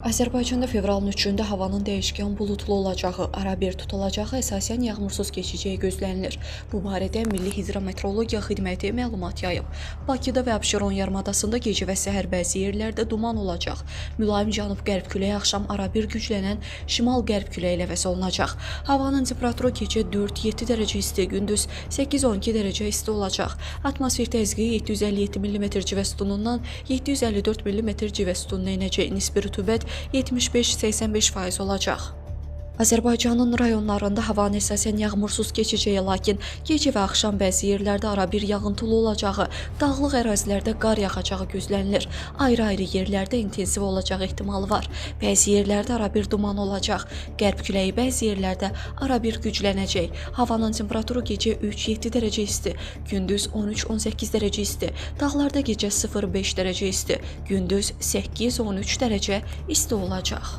Azərbaycanda fevralın 3-də havanın dəyişkən buludlu olacağı, arabir tutulacağı, əsasən yağmursuz keçəcəyi gözlənilir. Bu barədə Milli Hidrometeorologiya Xidməti məlumat yayıb. Bakıda və Abşeron yarımadasında gecə və səhər bəzi yerlərdə duman olacaq. Mülayim cənub-qərb küləyi axşam arabir güclənən şimal-qərb küləyi ilə əvəz olunacaq. Havanın temperaturu gecə 4-7 dərəcə isti, gündüz 8-12 dərəcə isti olacaq. Atmosfer təzyiqi 757 mm civə sütunundan 754 mm civə sütununa enəcək. Nisbi rütubət 75-85% olacaq. Azərbaycanın rayonlarında havanın əsasən yağmursuz keçəcəyi, lakin gecə və axşam bəzi yerlərdə arabir yağıntılı olacağı, dağlıq ərazilərdə qar yağacağı gözlənilir. Ayrı-ayrı yerlərdə intensiv olacağı ehtimalı var. Bəzi yerlərdə arabir duman olacaq. Qərb küləyi bəzi yerlərdə arabir güclənəcək. Havanın temperaturu gecə 3-7 dərəcə isti, gündüz 13-18 dərəcə isti. Dağlarda gecə 0-5 dərəcə isti, gündüz 8-13 dərəcə isti olacaq.